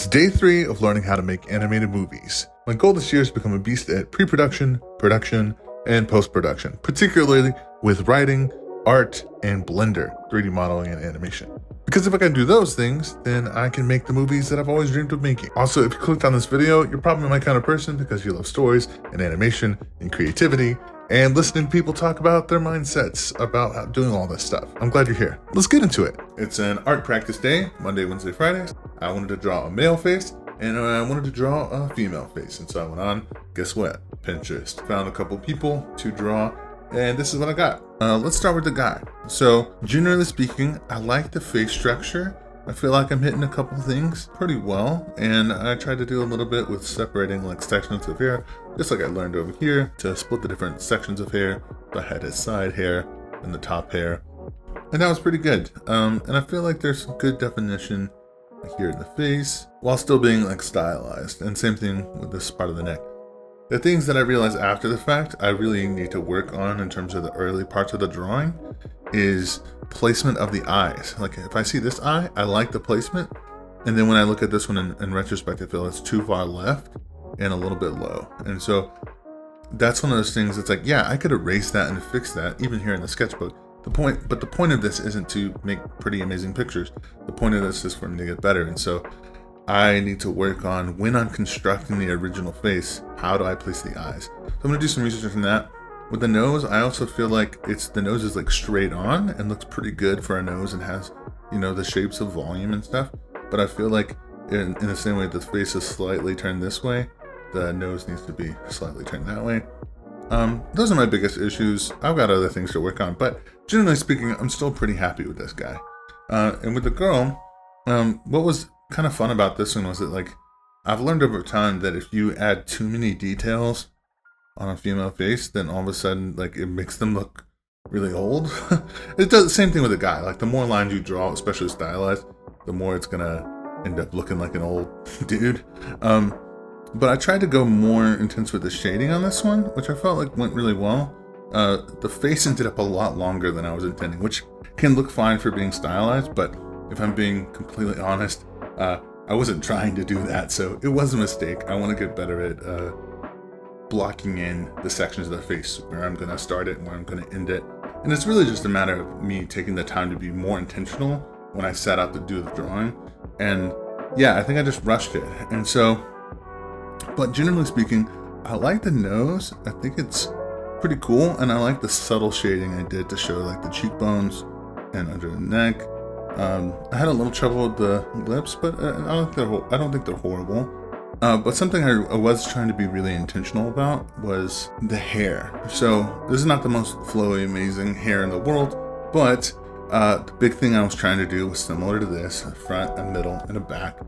It's day 3 of learning how to make animated movies. My goal this year is to become a beast at pre-production, production, and post-production, particularly with writing, art, and Blender, 3D modeling and animation. Because if I can do those things, then I can make the movies that I've always dreamed of making. Also, if you clicked on this video, you're probably my kind of person because you love stories and animation and creativity and listening to people talk about their mindsets about doing all this stuff. I'm glad you're here. Let's get into it. It's an art practice day, Monday, Wednesday, Fridays. I wanted to draw a male face and I wanted to draw a female face. And so I went on, guess what? Pinterest. Found a couple people to draw and this is what I got. Let's start with the guy. So generally speaking, I like the face structure. I feel like I'm hitting a couple things pretty well, and I tried to do a little bit with separating like sections of hair, just like I learned over here, to split the different sections of hair. I had his side hair and the top hair, and that was pretty good. And I feel like there's some good definition here in the face, while still being like stylized, and same thing with this part of the neck. The things that I realized after the fact I really need to work on in terms of the early parts of the drawing is placement of the eyes. Like if I see this eye, I like the placement. And then when I look at this one in retrospect, I feel it's too far left and a little bit low. And so that's one of those things that's like, yeah, I could erase that and fix that even here in the sketchbook. The point of this isn't to make pretty amazing pictures. The point of this is for me to get better. And so I need to work on, when I'm constructing the original face, how do I place the eyes? So I'm gonna do some research on that. With the nose, I also feel like the nose is like straight on and looks pretty good for a nose and has, you know, the shapes of volume and stuff. But I feel like in the same way the face is slightly turned this way, the nose needs to be slightly turned that way. Those are my biggest issues. I've got other things to work on, but generally speaking, I'm still pretty happy with this guy. And with the girl, what was kind of fun about this one was that, like, I've learned over time that if you add too many details on a female face, then all of a sudden, like, it makes them look really old. It does the same thing with a guy. Like, the more lines you draw, especially stylized, the more it's gonna end up looking like an old dude. But I tried to go more intense with the shading on this one, which I felt like went really well. The face ended up a lot longer than I was intending, which can look fine for being stylized, but if I'm being completely honest, I wasn't trying to do that, so it was a mistake. I want to get better at blocking in the sections of the face where I'm going to start it and where I'm going to end it. And it's really just a matter of me taking the time to be more intentional when I set out to do the drawing. And yeah, I think I just rushed it. And so, but generally speaking, I like the nose. I think it's pretty cool. And I like the subtle shading I did to show like the cheekbones and under the neck. I had a little trouble with the lips, but I don't think they're horrible. But something I was trying to be really intentional about was the hair. So this is not the most flowy, amazing hair in the world, but the big thing I was trying to do was similar to this: a front, a middle, and a back.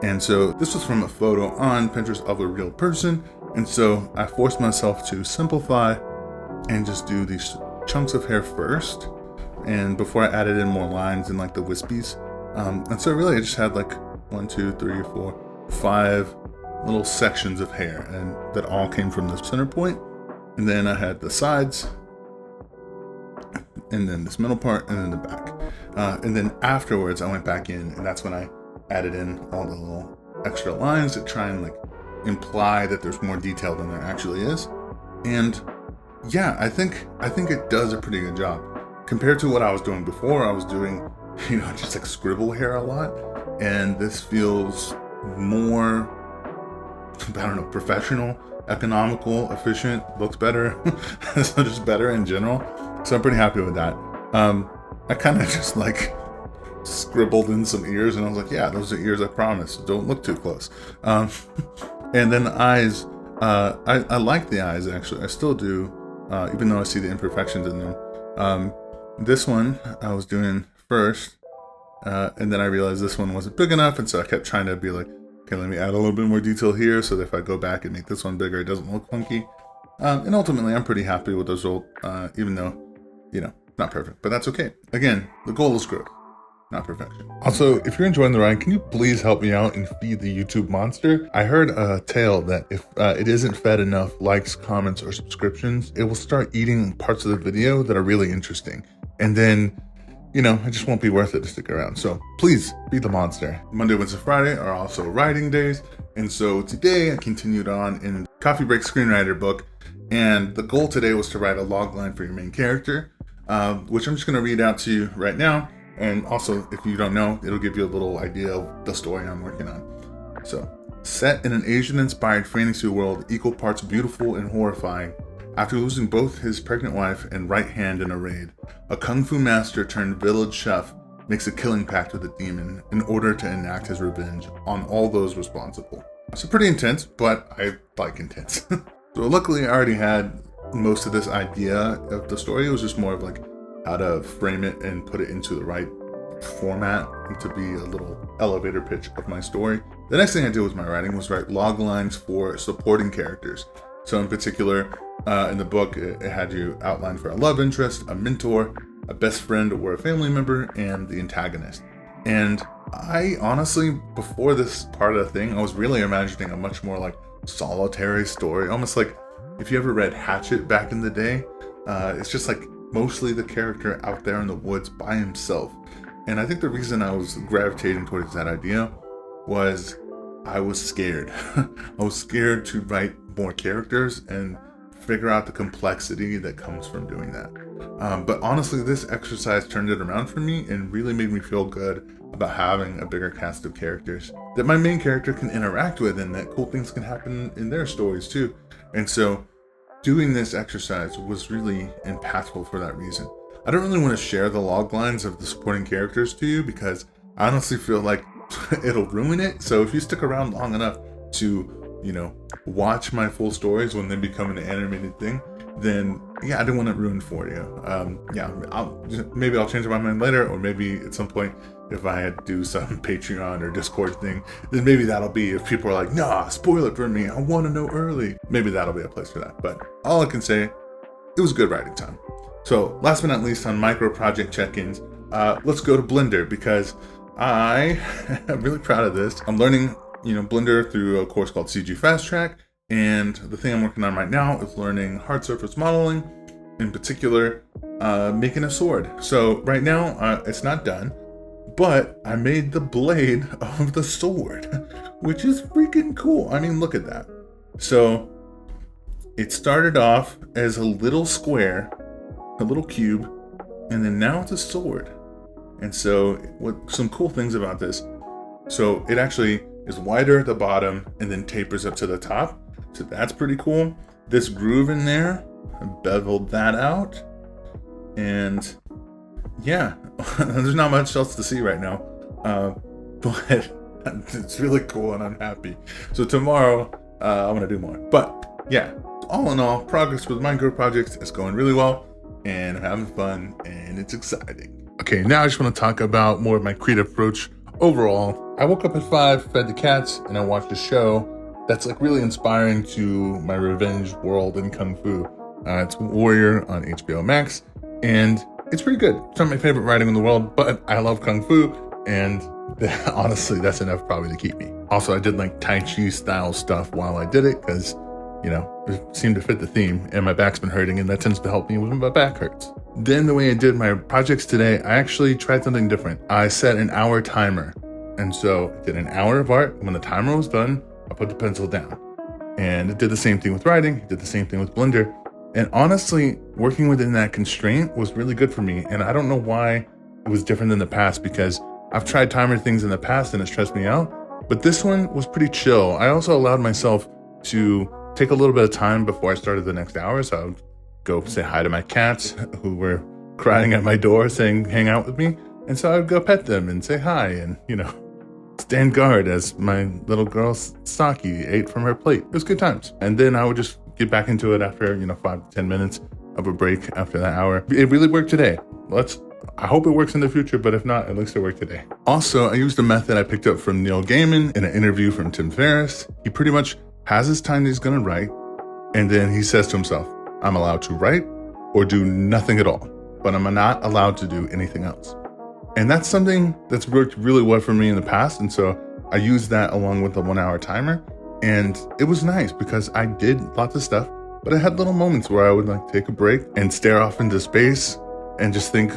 And so this was from a photo on Pinterest of a real person. And so I forced myself to simplify and just do these chunks of hair first, and before I added in more lines and like the wispies. And so really I just had like 1, 2, 3, 4, 5 little sections of hair, and that all came from the center point. And then I had the sides, and then this middle part, and then the back. And then afterwards I went back in, and that's when I added in all the little extra lines to try and like imply that there's more detail than there actually is. And yeah, I think it does a pretty good job. Compared to what I was doing before, I was doing, you know, just like scribble hair a lot. And this feels more, I don't know, professional, economical, efficient, looks better. So just better in general. So I'm pretty happy with that. I kind of just like scribbled in some ears and I was like, yeah, those are ears, I promise. Don't look too close. And then the eyes, I like the eyes actually. I still do, even though I see the imperfections in them. This one I was doing first, and then I realized this one wasn't big enough, and so I kept trying to be like, okay, let me add a little bit more detail here so that if I go back and make this one bigger, it doesn't look funky. And ultimately, I'm pretty happy with the result, even though, you know, not perfect, but that's okay. Again, the goal is growth, not perfection. Also, if you're enjoying the ride, can you please help me out and feed the YouTube monster? I heard a tale that if it isn't fed enough likes, comments, or subscriptions, it will start eating parts of the video that are really interesting. And then it just won't be worth it to stick around. So please be the monster. Monday, Wednesday, Friday are also writing days. And so today I continued on in Coffee Break Screenwriter book. And the goal today was to write a log line for your main character, which I'm just going to read out to you right now. And also, if you don't know, it'll give you a little idea of the story I'm working on. So, set in an Asian-inspired fantasy world equal parts beautiful and horrifying, after losing both his pregnant wife and right hand in a raid, a kung fu master turned village chef makes a killing pact with a demon in order to enact his revenge on all those responsible. So pretty intense, but I like intense. So luckily I already had most of this idea of the story. It was just more of like how to frame it and put it into the right format and to be a little elevator pitch of my story. The next thing I did with my writing was write log lines for supporting characters. So in particular, in the book, it had you outline for a love interest, a mentor, a best friend or a family member, and the antagonist. And I honestly, before this part of the thing, I was really imagining a much more like solitary story, almost like if you ever read Hatchet back in the day. It's just like mostly the character out there in the woods by himself. And I think the reason I was gravitating towards that idea was I was scared. I was scared to write more characters and figure out the complexity that comes from doing that. But honestly, this exercise turned it around for me and really made me feel good about having a bigger cast of characters that my main character can interact with and that cool things can happen in their stories too. And so doing this exercise was really impactful for that reason. I don't really want to share the log lines of the supporting characters to you because I honestly feel like it'll ruin it. So if you stick around long enough to, watch my full stories when they become an animated thing, then yeah, I don't want it ruined for you. Maybe I'll change my mind later, or maybe at some point if I had to do some Patreon or Discord thing, then maybe that'll be if people are like, nah, spoil it for me, I want to know early. Maybe that'll be a place for that. But all I can say, it was good writing time. So last but not least on micro project check-ins, let's go to Blender because I am really proud of this. I'm learning, Blender through a course called CG Fast Track. And the thing I'm working on right now is learning hard surface modeling, in particular, making a sword. So right now, it's not done, but I made the blade of the sword, which is freaking cool. I mean, look at that. So it started off as a little square, a little cube, and then now it's a sword. And so some cool things about this. So it actually is wider at the bottom and then tapers up to the top. So that's pretty cool. This groove in there, I beveled that out. And yeah, there's not much else to see right now. But it's really cool and I'm happy. So tomorrow, I'm gonna do more. But yeah, all in all, progress with Minecraft projects is going really well and I'm having fun and it's exciting. Okay, now I just want to talk about more of my creative approach overall. I woke up at 5, fed the cats, and I watched a show that's like really inspiring to my revenge world in Kung Fu. It's Warrior on HBO Max, and it's pretty good. It's not my favorite writing in the world, but I love Kung Fu, and honestly, that's enough probably to keep me. Also, I did like Tai Chi style stuff while I did it, because, it seemed to fit the theme, and my back's been hurting, and that tends to help me when my back hurts. Then the way I did my projects today, I actually tried something different. I set an hour timer, and so I did an hour of art. When the timer was done, I put the pencil down. And it did the same thing with writing, it did the same thing with Blender. And honestly, working within that constraint was really good for me. And I don't know why it was different than the past, because I've tried timer things in the past and it stressed me out. But this one was pretty chill. I also allowed myself to take a little bit of time before I started the next hour. So I would go say hi to my cats who were crying at my door saying, hang out with me. And so I would go pet them and say hi and, stand guard as my little girl Saki ate from her plate. It was good times. And then I would just get back into it after, 5 to 10 minutes of a break after that hour. It really worked today. I hope it works in the future, but if not, at least it worked today. Also, I used a method I picked up from Neil Gaiman in an interview from Tim Ferriss. He pretty much has his time that he's going to write, and then he says to himself, I'm allowed to write or do nothing at all, but I'm not allowed to do anything else. And that's something that's worked really well for me in the past. And so I used that along with the 1 hour timer. And it was nice because I did lots of stuff, but I had little moments where I would take a break and stare off into space and just think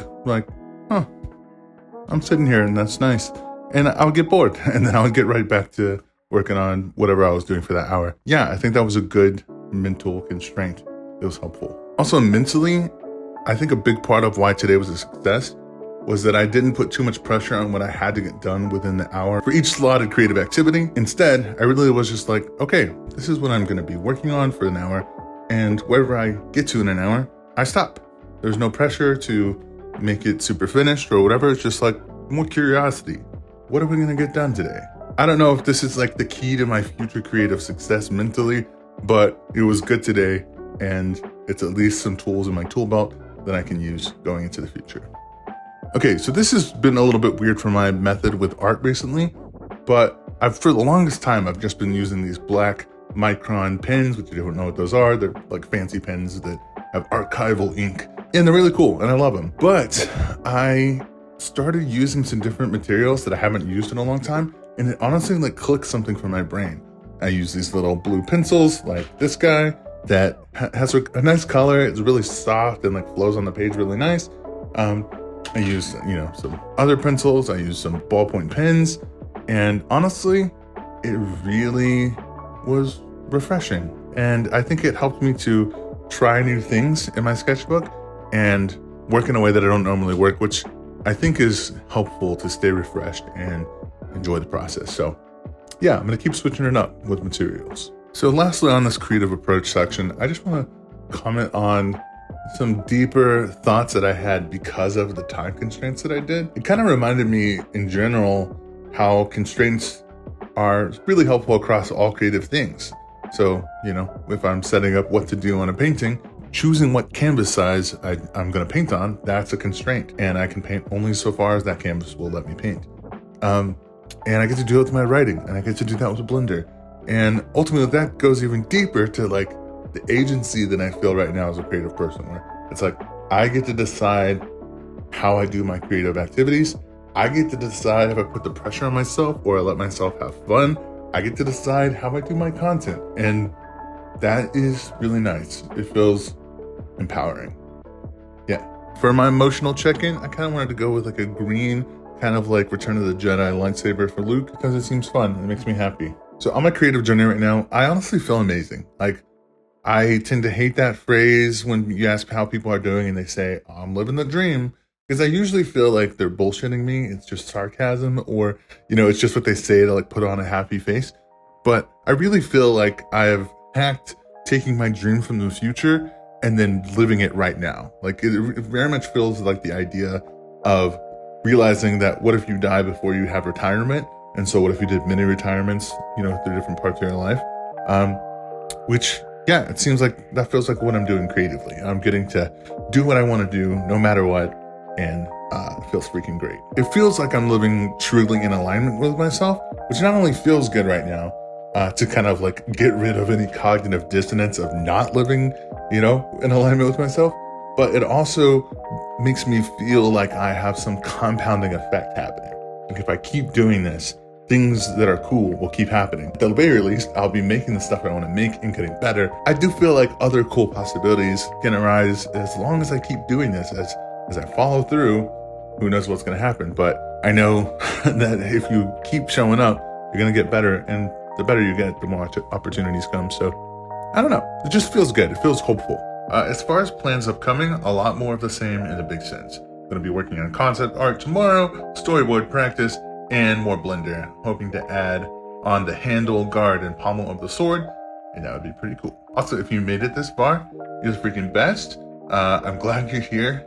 I'm sitting here and that's nice. And I would get bored and then I would get right back to working on whatever I was doing for that hour. Yeah, I think that was a good mental constraint. It was helpful. Also mentally, I think a big part of why today was a success was that I didn't put too much pressure on what I had to get done within the hour for each slotted creative activity. Instead, I really was just like, okay, this is what I'm going to be working on for an hour. And wherever I get to in an hour, I stop. There's no pressure to make it super finished or whatever. It's just like more curiosity. What are we going to get done today? I don't know if this is like the key to my future creative success mentally, but it was good today. And it's at least some tools in my tool belt that I can use going into the future. Okay, so this has been a little bit weird for my method with art recently, but for the longest time, I've just been using these black micron pens, which you don't know what those are. They're like fancy pens that have archival ink, and they're really cool, and I love them. But I started using some different materials that I haven't used in a long time, and it honestly like clicked something for my brain. I use these little blue pencils like this guy that has a nice color. It's really soft and like flows on the page really nice. I use, some other pencils. I use some ballpoint pens, and honestly, it really was refreshing. And I think it helped me to try new things in my sketchbook and work in a way that I don't normally work, which I think is helpful to stay refreshed and enjoy the process. So yeah, I'm going to keep switching it up with materials. So lastly, on this creative approach section, I just want to comment on some deeper thoughts that I had because of the time constraints that I did. It kind of reminded me in general how constraints are really helpful across all creative things. So, if I'm setting up what to do on a painting, choosing what canvas size I'm going to paint on, that's a constraint. And I can paint only so far as that canvas will let me paint. And I get to do it with my writing, and I get to do that with a blender. And ultimately that goes even deeper to like the agency that I feel right now as a creative person, where it's like, I get to decide how I do my creative activities. I get to decide if I put the pressure on myself or I let myself have fun. I get to decide how I do my content. And that is really nice. It feels empowering. Yeah. For my emotional check-in, I kind of wanted to go with like a green, kind of like Return of the Jedi lightsaber for Luke, because it seems fun. It makes me happy. So on my creative journey right now, I honestly feel amazing. Like, I tend to hate that phrase when you ask how people are doing and they say, I'm living the dream, because I usually feel like they're bullshitting me. It's just sarcasm, or, it's just what they say to like put on a happy face. But I really feel like I have hacked taking my dream from the future and then living it right now. Like it very much feels like the idea of realizing that what if you die before you have retirement? And so what if you did mini retirements, through different parts of your life? Which, yeah, it seems like that feels like what I'm doing creatively. I'm getting to do what I want to do no matter what, and it feels freaking great. It feels like I'm living truly in alignment with myself, which not only feels good right now, to kind of like get rid of any cognitive dissonance of not living, in alignment with myself, but it also makes me feel like I have some compounding effect happening. Like if I keep doing this, things that are cool will keep happening. At the very least, I'll be making the stuff I want to make and getting better. I do feel like other cool possibilities can arise as long as I keep doing this. As I follow through, who knows what's going to happen. But I know that if you keep showing up, you're going to get better. And the better you get, the more opportunities come. So I don't know. It just feels good. It feels hopeful. As far as plans upcoming, a lot more of the same in a big sense. I'm going to be working on concept art tomorrow, storyboard practice, and more Blender, hoping to add on the handle, guard, and pommel of the sword, and that would be pretty cool. Also, if you made it this far, you're the freaking best. I'm glad you're here.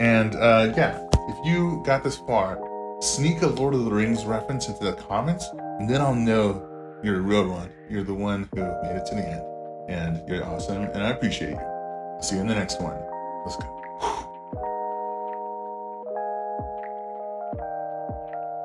And if you got this far, sneak a Lord of the Rings reference into the comments, and then I'll know you're a real one. You're the one who made it to the end, and you're awesome, and I appreciate you. See you in the next one. Let's go.